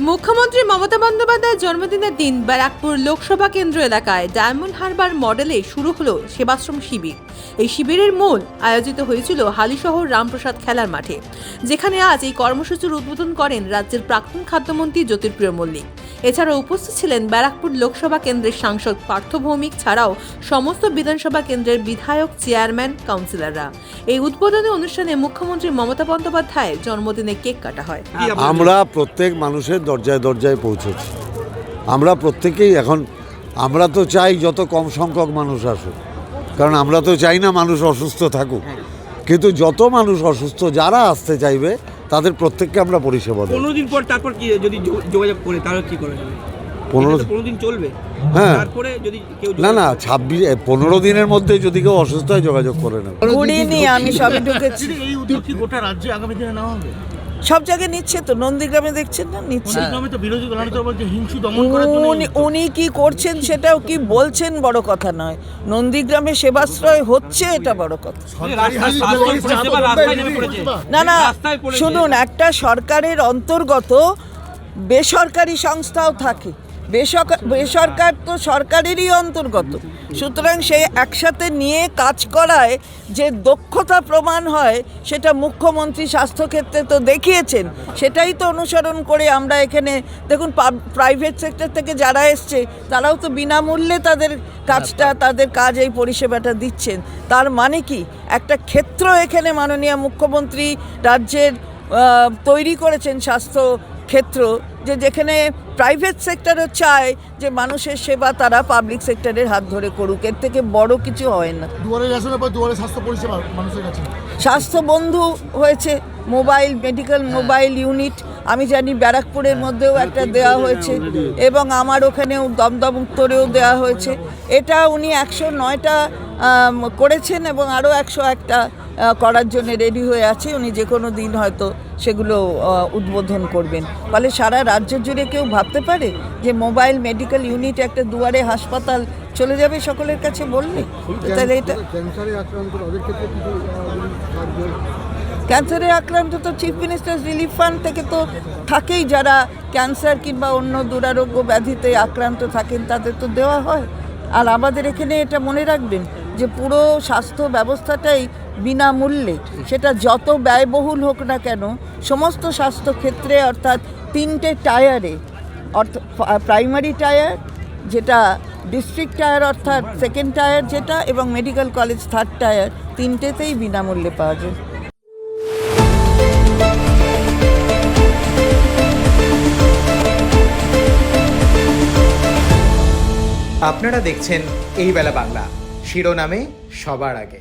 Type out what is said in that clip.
মুখ্যমন্ত্রী মমতা বন্দ্যোপাধ্যায়ের জন্মদিনের দিন ব্যারাকপুর লোকসভা কেন্দ্র এলাকায় ডায়মন্ড হারবার মডেলে শুরু হলো সেবাশ্রম শিবির। এই শিবিরের মূল আয়োজিত হয়েছিল হালিশহর রামপ্রসাদ খেলার মাঠে, যেখানে আজ এই কর্মসূচির উদ্বোধন করেন রাজ্যের প্রাক্তন খাদ্যমন্ত্রী জ্যোতিপ্রিয় মল্লিক। এছাড়াও উপস্থিত ছিলেন ব্যারাকপুর লোকসভা কেন্দ্রের সাংসদ পার্থ ভৌমিক ছাড়াও সমস্ত বিধানসভা কেন্দ্রের বিধায়ক, চেয়ারম্যান, কাউন্সিলররা। এই উদ্বোধনী অনুষ্ঠানে মুখ্যমন্ত্রী মমতা বন্দ্যোপাধ্যায়ের জন্মদিনে কেক কাটা হয়। আমরা প্রত্যেক মানুষের দরজায় দরজায় পৌঁছেছি। আমরা প্রত্যেকেই এখন আমরা তো চাই যত কম সংখ্যক মানুষ আসুক, কারণ আমরা তো চাই না মানুষ অসুস্থ থাকুক, কিন্তু যত মানুষ অসুস্থ যারা আসতে চাইবে তাদের প্রত্যেককে আমরা পরিষেবা দেব। 15 দিন পর তারপর কি যদি যোগাযোগ করে তাহলে কি করা যাবে? 15 দিন চলবে, হ্যাঁ। তারপরে যদি কেউ না 15 দিনের মধ্যে যদি কেউ অসুস্থ হয় যোগাযোগ করে নেবে। আমি সবে ঢুকেছি। এই উদ্যোগ কি গোটা রাজ্যে আগামী দিনে নেওয়া হবে? সব জায়গায় নিচ্ছে তো, নন্দীগ্রামে দেখছেন না নিচ্ছে। নন্দীগ্রামে তো বিরোধী দলের বলছে হিংসু দমন করার জন্য উনি কি করছেন সেটাও কি বলছেন বড় কথা নয়, নন্দীগ্রামে সেবাশ্রয় হচ্ছে এটা বড় কথা। না শুনুন, একটা সরকারের অন্তর্গত বেসরকারি সংস্থাও থাকে, বেসরকার তো সরকারেরই অন্তর্গত, সুতরাং সেই একসাথে নিয়ে কাজ করায় যে দক্ষতা প্রমাণ হয় সেটা মুখ্যমন্ত্রী স্বাস্থ্যক্ষেত্রে তো দেখিয়েছেন। সেটাই তো অনুসরণ করে আমরা এখানে দেখুন, প্রাইভেট সেক্টর থেকে যারা এসছে তারাও তো বিনামূল্যে তাদের কাজ এই পরিষেবাটা দিচ্ছেন। তার মানে কি একটা ক্ষেত্র এখানে মাননীয় মুখ্যমন্ত্রী রাজ্যের তৈরি করেছেন স্বাস্থ্য ক্ষেত্র, যেখানে প্রাইভেট সেক্টরও চায় যে মানুষের সেবা তারা পাবলিক সেক্টরের হাত ধরে করুক। এর থেকে বড় কিছু হয় না। দুয়ারে স্বাস্থ্য পরিষেবা মানুষের কাছে স্বাস্থ্য বন্ধু হয়েছে, মেডিকেল মোবাইল ইউনিট আমি জানি ব্যারাকপুরের মধ্যেও একটা দেওয়া হয়েছে এবং আমার ওখানেও দমদম উত্তরেও দেওয়া হয়েছে। এটা উনি 109টা করেছেন এবং আরও 101টা করার জন্য রেডি হয়ে আছে। উনি যে কোনো দিন হয়তো সেগুলো উদ্বোধন করবেন। ফলে সারা রাজ্য জুড়ে কেউ ভাবতে পারে যে মোবাইল মেডিকেল ইউনিট একটা দুয়ারে হাসপাতাল চলে যাবে সকলের কাছে বললে? তাহলে এটা ক্যান্সারে আক্রান্ত তো চিফ মিনিস্টার্স রিলিফ ফান্ড থেকে তো থাকেই, যারা ক্যান্সার কিংবা অন্য দুরারোগ্য ব্যাধিতে আক্রান্ত থাকেন তাদের তো দেওয়া হয়। আর আমাদের এখানে এটা মনে রাখবেন যে পুরো স্বাস্থ্য ব্যবস্থাটাই বিনামূল্যে, সেটা যত ব্যয়বহুল হোক না কেন সমস্ত স্বাস্থ্যক্ষেত্রে, অর্থাৎ 3টে টায়ারে, অর্থাৎ প্রাইমারি টায়ার যেটা, ডিস্ট্রিক্ট টায়ার অর্থাৎ সেকেন্ড টায়ার যেটা, এবং মেডিকেল কলেজ থার্ড টায়ার, 3টেতেই বিনামূল্যে পাওয়া যায়। আপনারা দেখছেন এই বেলা বাংলা, শিরোনামে সবার আগে।